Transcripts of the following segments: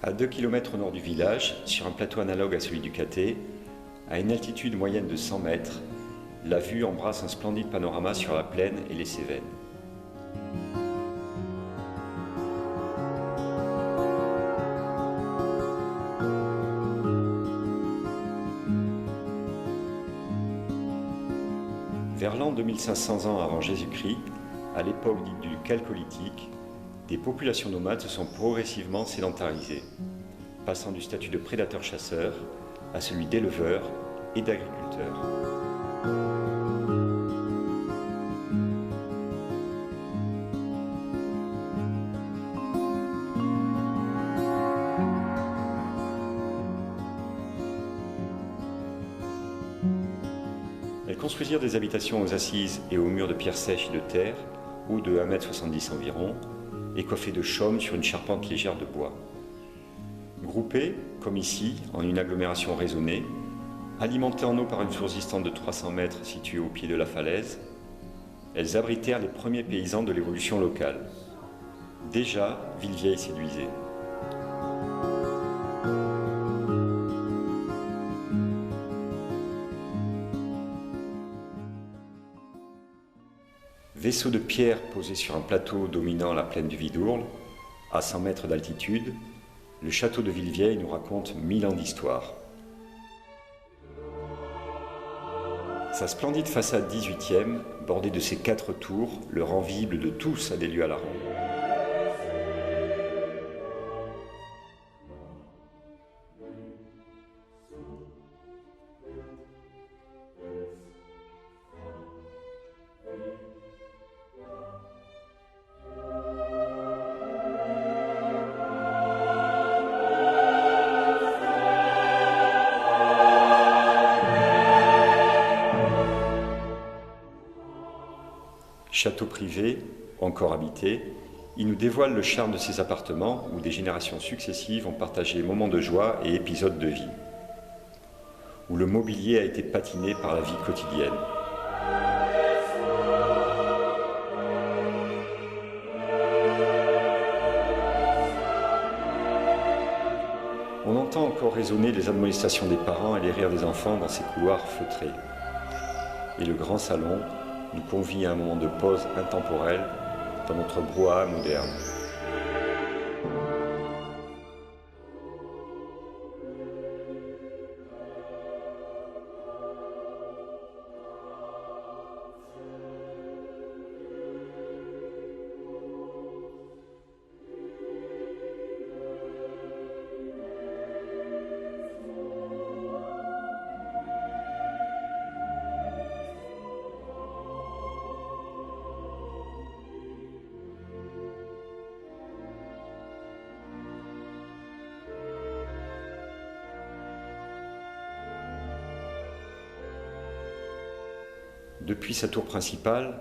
À 2 km au nord du village, sur un plateau analogue à celui du Caté, à une altitude moyenne de 100 mètres, la vue embrasse un splendide panorama sur la plaine et les Cévennes. Vers l'an 2500 ans avant Jésus-Christ, à l'époque dite du Chalcolithique, des populations nomades se sont progressivement sédentarisées, passant du statut de prédateurs-chasseurs à celui d'éleveurs et d'agriculteurs. Elles construisirent des habitations aux assises et aux murs de pierre sèche et de terre, hauts de 1,70 m environ, et coiffés de chaume sur une charpente légère de bois. Groupées, comme ici, en une agglomération raisonnée, alimentées en eau par une source distante de 300 mètres située au pied de la falaise, elles abritèrent les premiers paysans de l'évolution locale. Déjà, Villevieille séduisait. Vaisseau de pierre posé sur un plateau dominant la plaine du Vidourle, à 100 mètres d'altitude, le château de Villevieille nous raconte 1000 ans d'histoire. Sa splendide façade 18e, bordée de ses 4 tours, le rend visible de tous à des lieues à la ronde. Château privé, encore habité, il nous dévoile le charme de ces appartements où des générations successives ont partagé moments de joie et épisodes de vie, où le mobilier a été patiné par la vie quotidienne. On entend encore résonner les admonestations des parents et les rires des enfants dans ces couloirs feutrés. Et le grand salon nous convie à un moment de pause intemporelle dans notre brouhaha moderne. Depuis sa tour principale,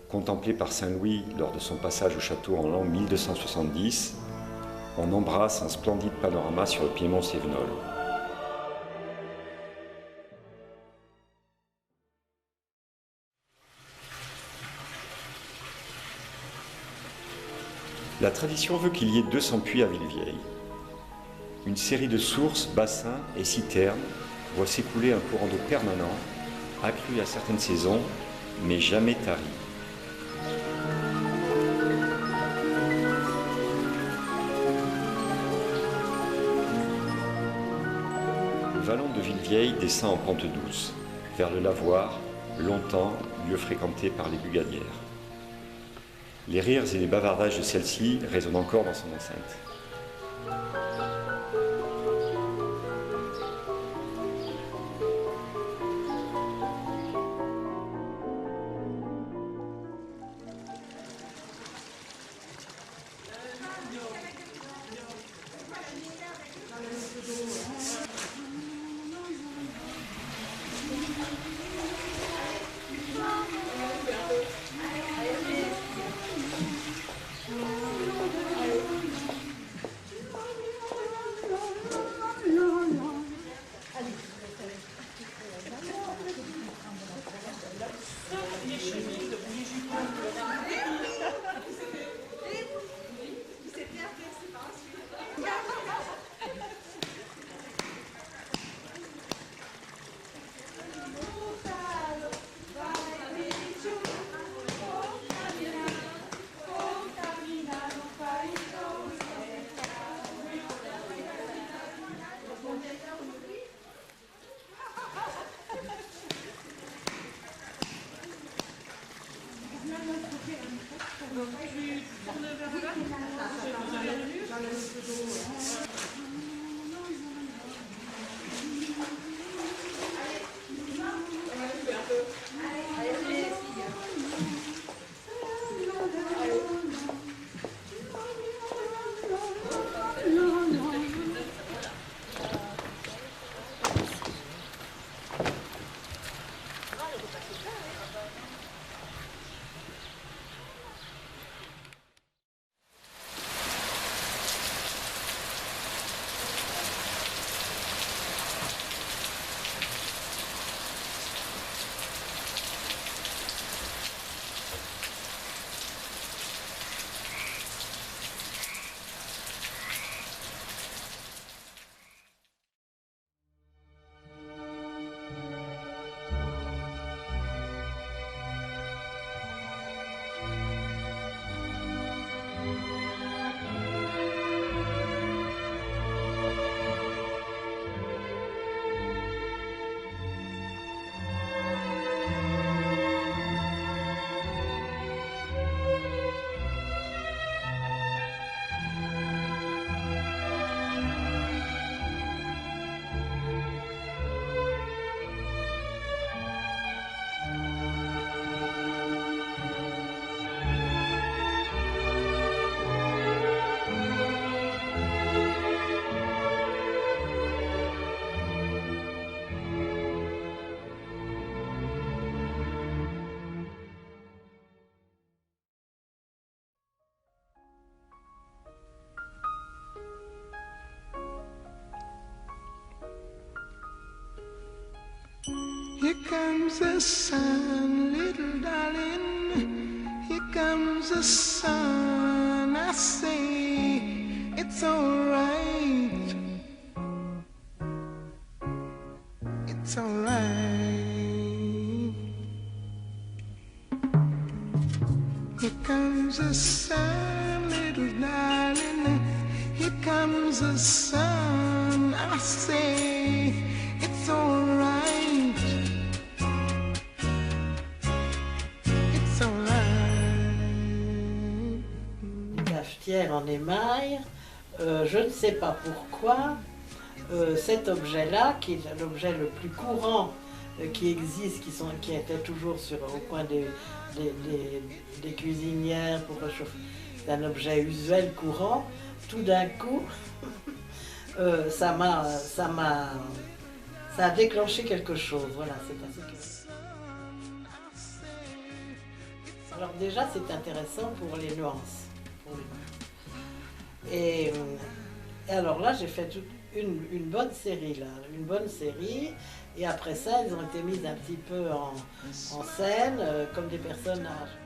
contemplée par Saint Louis lors de son passage au château en l'an 1270, on embrasse un splendide panorama sur le piémont cévenol. La tradition veut qu'il y ait 200 puits à Villevieille. Une série de sources, bassins et citernes voit s'écouler un courant d'eau permanent, accru à certaines saisons, mais jamais tari. Le vallon de Villevieille descend en pente douce, vers le lavoir, longtemps lieu fréquenté par les bugadières. Les rires et les bavardages de celle-ci résonnent encore dans son enceinte. Here comes the sun, little darling. Here comes the sun. I say it's alright. It's alright. Here comes the sun, little darling. Here comes the sun. I say it's alright. It's alright. Une cafetière en émail. Je ne sais pas pourquoi cet objet-là, qui est l'objet le plus courant qui existe, qui était toujours au coin des cuisinières pour réchauffer, c'est un objet usuel courant, tout d'un coup, ça a déclenché quelque chose. Voilà, c'est assez curieux. Alors déjà, c'est intéressant pour les nuances. Et alors là, j'ai fait une bonne série, et après ça, elles ont été mises un petit peu en scène, comme des personnages.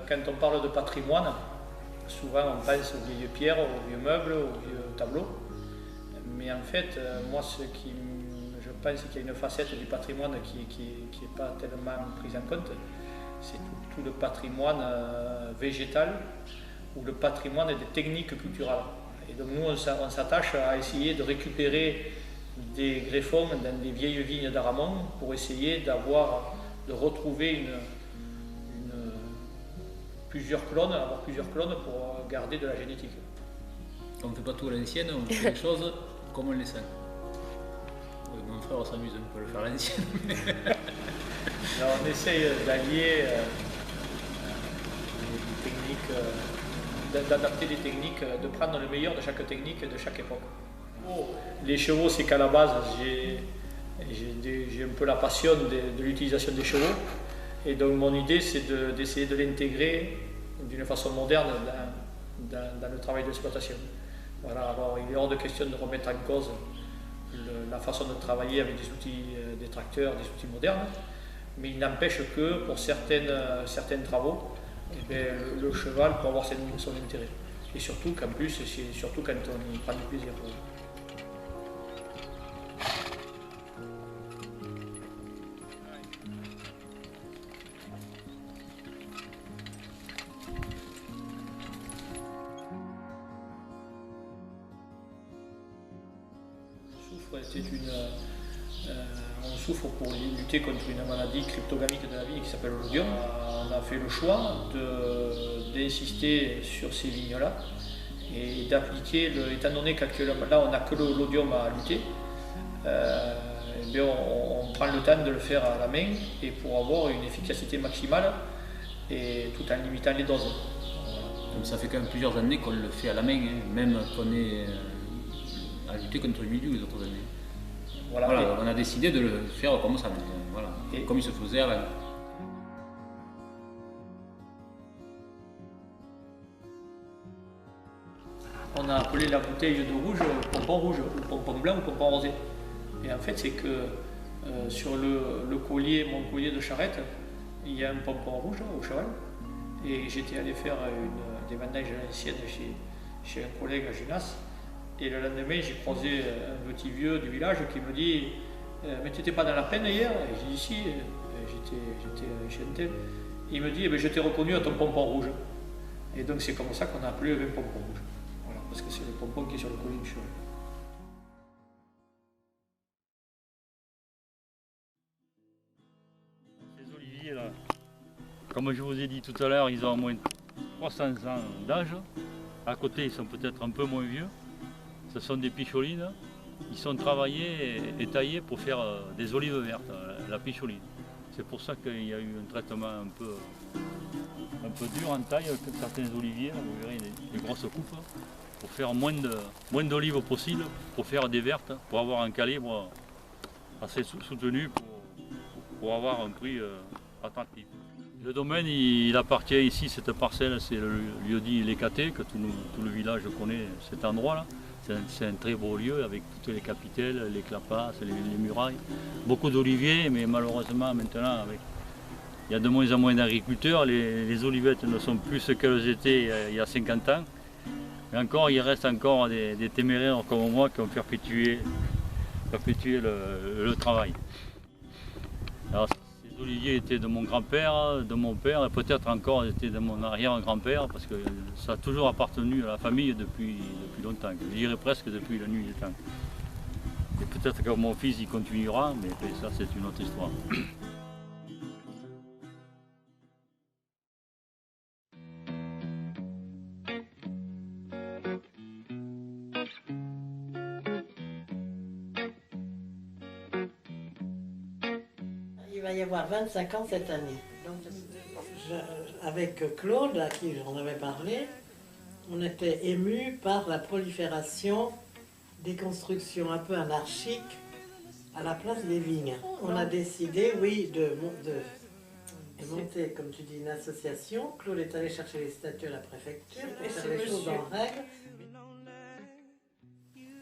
quand on parle de patrimoine, souvent on pense aux vieilles pierres, aux vieux meubles, aux vieux tableaux. Mais en fait, moi, je pense qu'il y a une facette du patrimoine qui n'est pas tellement prise en compte. C'est tout le patrimoine végétal ou le patrimoine des techniques culturelles. Et donc nous, on s'attache à essayer de récupérer des greffons dans des vieilles vignes d'Aramon pour essayer de retrouver plusieurs clones pour garder de la génétique. On ne fait pas tout à l'ancienne, on fait les choses comme on les sent. Oui, mon frère s'amuse un peu à le faire à l'ancienne. Alors on essaye d'allier des techniques, d'adapter des techniques, de prendre le meilleur de chaque technique de chaque époque. Les chevaux, c'est qu'à la base, j'ai un peu la passion de l'utilisation des chevaux. Et donc mon idée, c'est d'essayer de l'intégrer d'une façon moderne dans le travail d'exploitation. Voilà, alors il est hors de question de remettre en cause la façon de travailler avec des outils, des tracteurs, des outils modernes, mais il n'empêche que pour certains travaux, eh bien, le cheval peut avoir son intérêt. Et surtout qu'en plus, c'est surtout quand on y prend du plaisir. On souffre pour lutter contre une maladie cryptogamique de la vigne qui s'appelle l'odium. On a fait le choix d'insister sur ces vignes-là et d'appliquer, étant donné qu'actuellement là on n'a que l'odium à lutter, on prend le temps de le faire à la main et pour avoir une efficacité maximale et tout en limitant les doses. Donc ça fait quand même plusieurs années qu'on le fait à la main, hein, même qu'on est à lutter contre le milieu les autres années. Voilà, on a décidé de le faire comme ça, voilà, comme il se faisait avant. On a appelé la bouteille de rouge pompon rouge, ou pompon blanc ou pompon rosé. Et en fait, c'est que sur mon collier de charrette, il y a un pompon rouge au cheval. Et j'étais allé faire des vendanges anciennes chez un collègue à Junas. Et le lendemain, j'ai croisé un petit vieux du village qui me dit mais tu n'étais pas dans la peine hier? Et j'ai dit si, j'étais chez un tel. Il me dit eh bien, je t'ai reconnu à ton pompon rouge. Et donc c'est comme ça qu'on a appelé le vin pompon rouge. Voilà, parce que c'est le pompon qui est sur le collier du cheval. Ces oliviers là, comme je vous ai dit tout à l'heure, ils ont au moins 300 ans d'âge. À côté, ils sont peut-être un peu moins vieux. Ce sont des picholines. Ils sont travaillés et taillés pour faire des olives vertes, la picholine. C'est pour ça qu'il y a eu un traitement un peu dur en taille avec certains oliviers, vous verrez des grosses coupes, pour faire moins d'olives possible, pour faire des vertes, pour avoir un calibre assez soutenu pour avoir un prix attractif. Le domaine, il appartient ici, cette parcelle, c'est le lieu-dit L'Écaté, que tout le village connaît cet endroit-là. C'est un très beau lieu avec toutes les capitelles, les clapasses, les murailles. Beaucoup d'oliviers, mais malheureusement maintenant, il y a de moins en moins d'agriculteurs. Les olivettes ne sont plus ce qu'elles étaient il y a 50 ans. Mais encore, il reste encore des téméraires comme moi qui ont perpétué le travail. Alors, ces oliviers étaient de mon grand-père, de mon père, et peut-être encore étaient de mon arrière-grand-père, parce que ça a toujours appartenu à la famille depuis longtemps, je dirais presque depuis la nuit des temps. Et peut-être que mon fils y continuera, mais ça c'est une autre histoire. Il va y avoir 25 ans cette année. Donc, avec Claude, à qui j'en avais parlé, on était émus par la prolifération des constructions un peu anarchiques à la place des vignes. On a décidé, oui, de monter, comme tu dis, une association. Claude est allé chercher les statuts à la préfecture pour faire les choses en règle.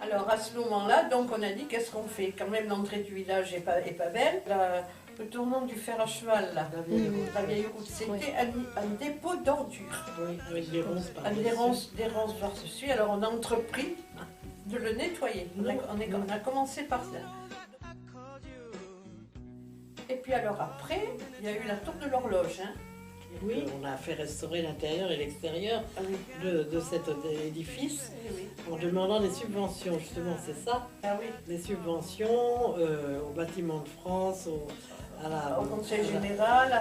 Alors à ce moment-là, donc on a dit qu'est-ce qu'on fait? Quand même l'entrée du village est pas belle. le tournant du fer à cheval, là, la vieille route, c'était un dépôt d'ordures. Oui, avec des ronces par Avec des ronces par-dessus. Alors on a entrepris de le nettoyer. On a commencé par ça. Et puis alors après, il y a eu la tour de l'horloge. Hein. Oui, on a fait restaurer l'intérieur et l'extérieur de cet édifice en demandant des subventions, justement, c'est ça. Ah oui. Des subventions au bâtiment de France, au conseil général,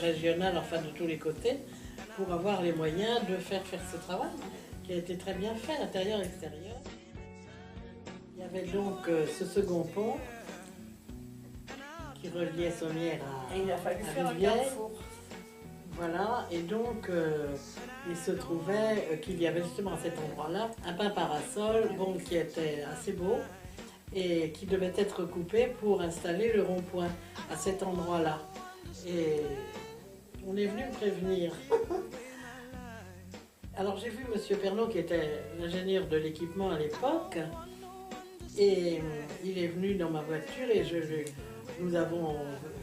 régional, enfin de tous les côtés, pour avoir les moyens de faire ce travail, qui a été très bien fait, l'intérieur et l'extérieur. Il y avait donc ce second pont qui reliait Sommières à et il a fallu faire un Villevieille. carrefour. Voilà, et donc il se trouvait qu'il y avait justement à cet endroit-là un pin parasol qui était assez beau et qui devait être coupé pour installer le rond-point à cet endroit-là. Et on est venu me prévenir. Alors j'ai vu M. Pernaut qui était l'ingénieur de l'équipement à l'époque et il est venu dans ma voiture et nous avons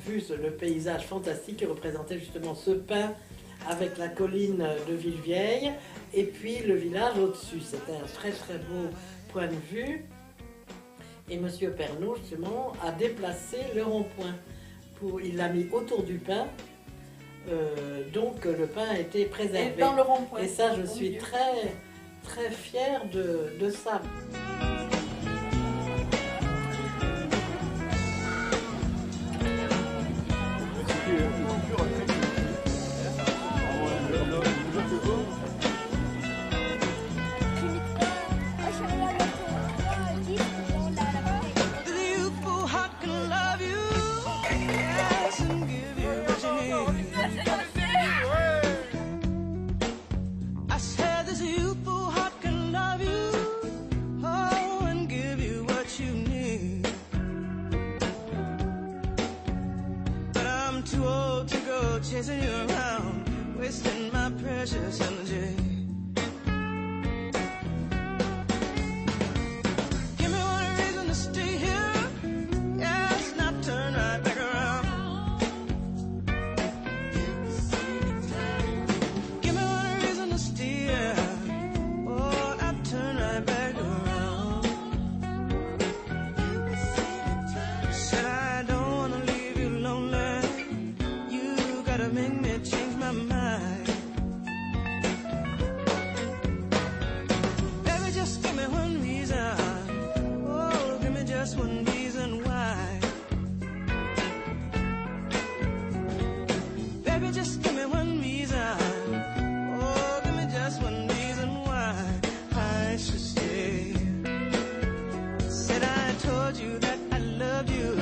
vu le paysage fantastique qui représentait justement ce pin avec la colline de Villevieille et puis le village au-dessus. C'était un très très beau point de vue. Et M. Pernaut, justement, a déplacé le rond-point. Il l'a mis autour du pin, donc le pin a été préservé. Et dans le rond-point. Et ça, je suis très très fière de ça. Chasing you around, wasting my precious energy. Give me one reason to stay here. Yes, now turn right back around. Give me one reason to stay here. Oh, now turn right back around. Said I don't wanna leave you lonely. Make me change my mind. Baby, just give me one reason. Oh, give me just one reason why. Baby, just give me one reason. Oh, give me just one reason why I should stay. Said I told you that I loved you,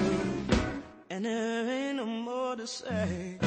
and there ain't no more to say.